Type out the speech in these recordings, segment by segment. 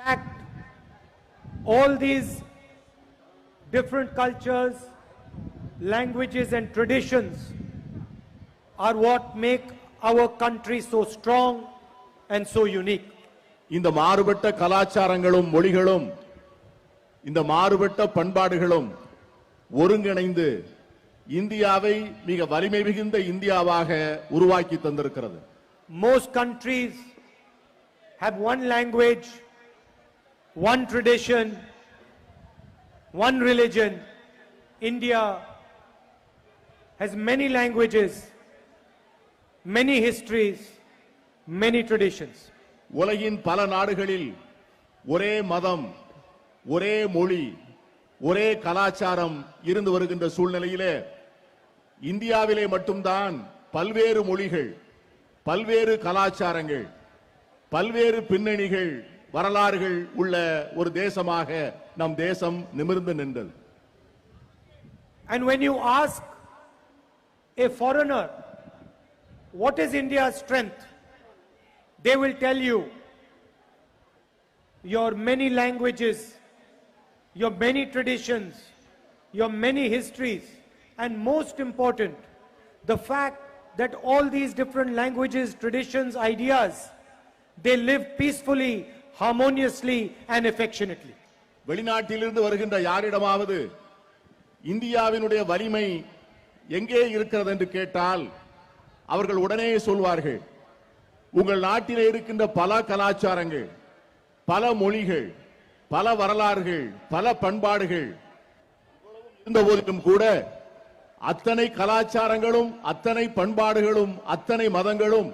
fact, all these different cultures, languages and traditions are what make our country so strong and so unique. இந்த மாறுபட்ட கலாச்சாரங்களும் மொழிகளும் இந்த மாறுபட்ட பண்பாடுகளும் ஒருங்கிணைந்து இந்தியாவை மிக வலிமை மிகுந்த இந்தியாவாக உருவாக்கி தந்திருக்கிறது. Most countries have one language, one tradition, one religion. India has many languages, many histories, many traditions. உலகின் பல நாடுகளில் ஒரே மதம், ஒரே மொழி, ஒரே கலாச்சாரம் இருந்து வருகின்ற சூழ்நிலையிலே இந்தியாவிலே மட்டும்தான் பல்வேறு மொழிகள், பல்வேறு கலாச்சாரங்கள், பல்வேறு பின்னணிகள், வரலாறுகள் உள்ள ஒரு தேசமாக நம் தேசம் நிமிர்ந்து நின்றது. And when you ask a foreigner what is India's strength, they will tell you your many languages, your many traditions, your many histories, and most important, the fact that all these different languages, traditions, ideas, they live peacefully, harmoniously and affectionately. வெளிநாட்டிலிருந்து வருகின்ற யாரிடமாவது இந்தியாவினுடைய வலிமை எங்கே இருக்கிறது என்று கேட்டால் அவர்கள் உடனே சொல்வார்கள், உங்கள் நாட்டிலே இருக்கின்ற பல கலாச்சாரங்கள், பல மொழிகள், பல வரலாறுகள், பல பண்பாடுகள் இருந்த போதிலும் கூட அத்தனை கலாச்சாரங்களும், அத்தனை பண்பாடுகளும், அத்தனை மதங்களும்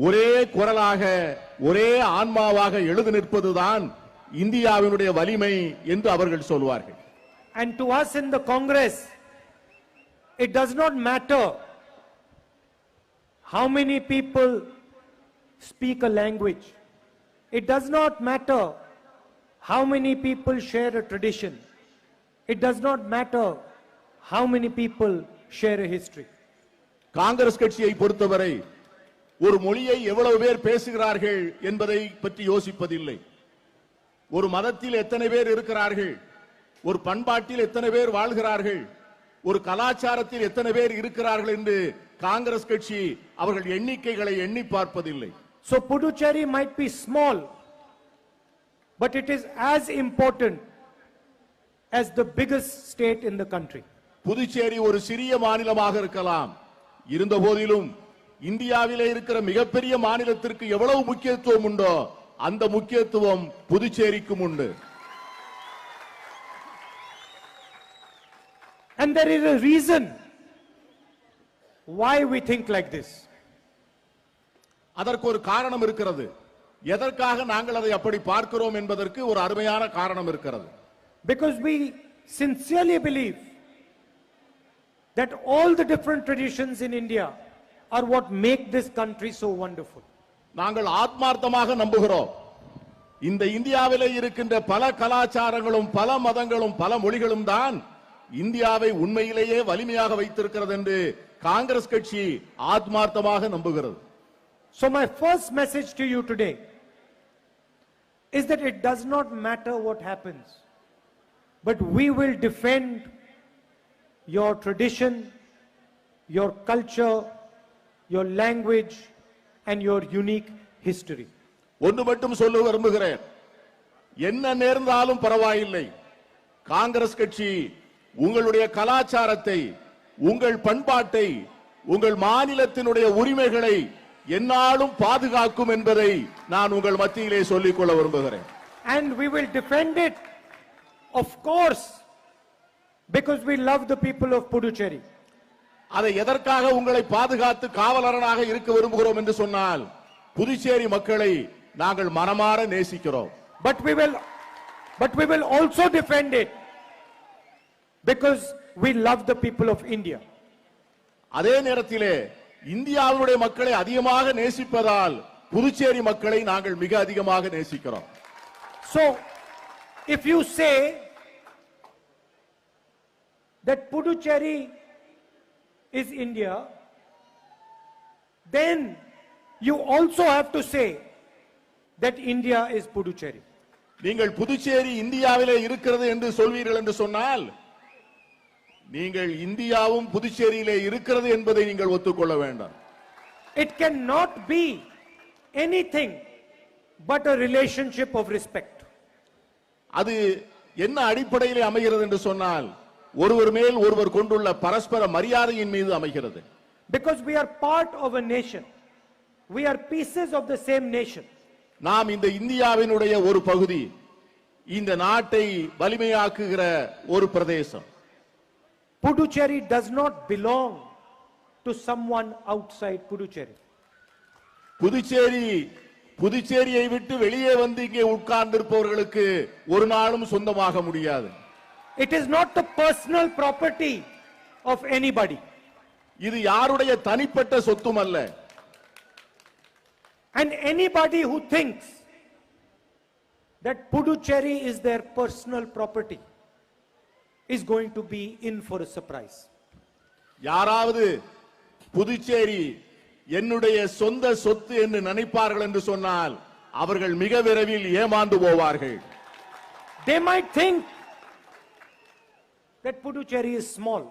ஒரே குரலாக, ஒரே ஆன்மாவாக எழுந்து நிற்பதுதான் இந்தியாவினுடைய வலிமை என்று அவர்கள் சொல்வார்கள். And to us in the Congress, it does not matter how many people speak a language. It does not matter how many people share a tradition. It does not matter how many people share a history. Congress கட்சியை பொறுத்தவரை ஒரு மொழியை எவ்வளவு பேர் பேசுகிறார்கள் என்பதை பற்றி யோசிப்பதில்லை. ஒரு மதத்தில் எத்தனை பேர் இருக்கிறார்கள், ஒரு பண்பாட்டில் எத்தனை பேர் வாழ்கிறார்கள், ஒரு கலாச்சாரத்தில் எத்தனை பேர் இருக்கிறார்கள் என்று காங்கிரஸ் கட்சி அவர்கள் எண்ணிக்கைகளை எண்ணி பார்ப்பதில்லை. So Puducherry might be small, but it is as important as the biggest state in the country. Puducherry ஒரு சிறிய மாநிலமாக இருக்கலாம், இருந்த போதிலும் இந்தியாவிலே இருக்கிற மிகப்பெரிய மாநிலத்திற்கு எவ்வளவு முக்கியத்துவம் உண்டோ அந்த முக்கியத்துவம் புதுச்சேரிக்கும் உண்டு. And there is a reason why we think like this. அதற்கு ஒரு காரணம் இருக்கிறது. எதற்காக நாங்கள் அதை அப்படி பார்க்கிறோம் என்பதற்கு ஒரு அருமையான காரணம் இருக்கிறது. Because we sincerely believe that all the different traditions in India are what make this country so wonderful. நாங்கள் ஆத்மார்த்தமாக நம்புகிறோம், இந்த இந்தியாவிலே இருக்கின்ற பல கலாச்சாரங்களும், பல மதங்களும், பல மொழிகளும் தான் இந்தியாவை உண்மையிலேயே வலிமையாக வைத்திருக்கிறது என்று காங்கிரஸ் கட்சி ஆத்மார்த்தமாக நம்புகிறது. So my first message to you today is that it does not matter what happens, but we will defend your tradition, your culture, your language and your unique history. ஒன்று மட்டும் சொல்ல விரும்புகிறேன், என்ன நேர்ந்தாலும் பரவாயில்லை, காங்கிரஸ் கட்சி உங்களுடைய கலாச்சாரத்தை, உங்கள் பண்பாட்டை, உங்கள் மாநிலத்தினுடைய உரிமைகளை என்னாலும் பாதுகாக்கும் என்பதை நான் உங்கள் மத்தியிலே சொல்லிக் கொள்ள விரும்புகிறேன். And we will defend it, of course, because we love the people of Puducherry. அதை எதற்காக உங்களை பாதுகாத்து காவலரனாக இருக்க விரும்புகிறோம் என்று சொன்னால் புதுச்சேரி மக்களை நாங்கள் மனமாற நேசிக்கிறோம். But we will also defend it because we love the people of India. அதே நேரத்திலே இந்தியாவுடைய மக்களை அதிகமாக நேசிப்பதால் புதுச்சேரி மக்களை நாங்கள் மிக அதிகமாக நேசிக்கிறோம். So if you say that Puducherry is India, then you also have to say that India is Puducherry. நீங்கள் புதுச்சேரி இந்தியாவிலே இருக்கிறது என்று சொல்வீர்கள் என்று சொன்னால் நீங்கள் இந்தியாவும் புதுச்சேரியிலே இருக்கிறது என்பதை நீங்கள் ஒத்துக்கொள்ள வேண்டாம். It cannot be anything but a relationship of respect. அது என்ன அடிப்படையிலே அமைகிறது என்று சொன்னால் ஒருவர் மேல் ஒருவர் கொண்டுள்ள பரஸ்பர மரியாதையின் மீது அமைகிறது. Because we are part of a nation. We are pieces of the same nation. நாம் இந்த இந்தியாவினுடைய ஒரு பகுதி, இந்த நாட்டை வலிமையாக்குகிற ஒரு பிரதேசம். Puducherry does not belong to someone outside Puducherry. புதுச்சேரியை விட்டு வெளியே வந்து இங்கே உட்கார்ந்திருப்பவர்களுக்கு ஒரு நாளும் சொந்தமாக முடியாது. It is not the personal property of anybody. இது யாருடைய தனிப்பட்ட சொத்தும் அல்ல. And anybody who thinks that Puducherry is their personal property is going to be in for a surprise. யாராவது புதுச்சேரி என்னுடைய சொந்த சொத்து என்று நினைப்பார்கள் என்று சொன்னால் அவர்கள் மிக விரைவில் ஏமாந்து போவார்கள். They might think that Puducherry is small.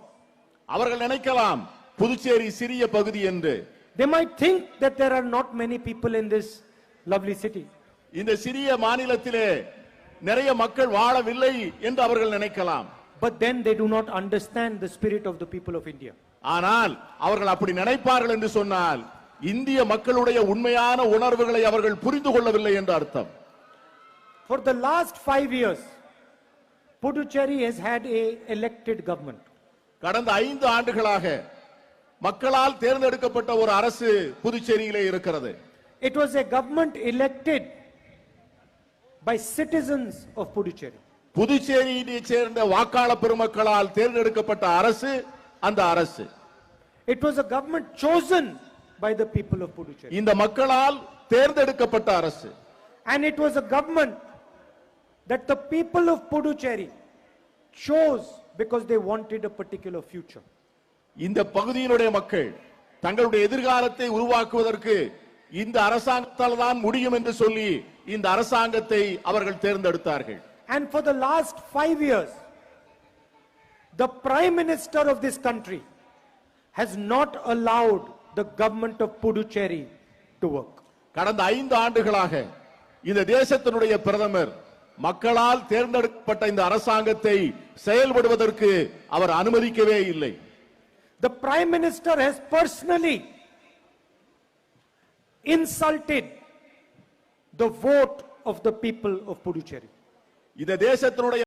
அவர்கள் நினைக்கலாம் புதுச்சேரி சிறிய பகுதி என்று. They might think that there are not many people in this lovely city. இந்த சிறிய மாநிலத்திலே நிறைய மக்கள் வாழவில்லை என்று அவர்கள் நினைக்கலாம். But then they do not understand the spirit of the people of India. ஆனால் அவர்கள் அப்படி நினைப்பார்கள் என்று சொன்னால் இந்திய மக்களுடைய உண்மையான உணர்வுகளை அவர்கள் புரிந்து கொள்ளவில்லை என்று அர்த்தம். For the last 5 years, Puducherry has had a elected government. கடந்த 5 ஆண்டுகளாக மக்களால் தேர்ந்தெடுக்கப்பட்ட ஒரு அரசு புதுச்சேரியிலே இருக்கிறது. It was a government elected by citizens of Puducherry. புதுச்சேரியை சேர்ந்த வாக்காளர் பெருமக்களால் தேர்ந்தெடுக்கப்பட்ட அரசு அந்த அரசு. It was a government chosen by the people of Puducherry. இந்த மக்களால் தேர்ந்தெடுக்கப்பட்ட அரசு. And it was a government that the people of Puducherry chose because they wanted a particular future. இந்த பகுதியினுடைய மக்கள் தங்களுடைய எதிர்காலத்தை உருவாக்குவதற்கு இந்த அரசாங்கத்தால் தான் முடியும் என்று சொல்லி இந்த அரசாங்கத்தை அவர்கள் தேர்ந்தெடுத்தார்கள். And for the last 5 years, the Prime Minister of this country has not allowed the government of Puducherry to work. கடந்த 5 ஆண்டுகளாக இந்த தேசத்தினுடைய பிரதமர் மக்களால் தேர்ந்தெடுக்கப்பட்ட இந்த அரசாங்கத்தை செயல்படுவதற்கு அவர் அனுமதிக்கவே இல்லை. The Prime Minister has personally insulted the vote of the people of Puducherry. இந்த தேசத்தினுடைய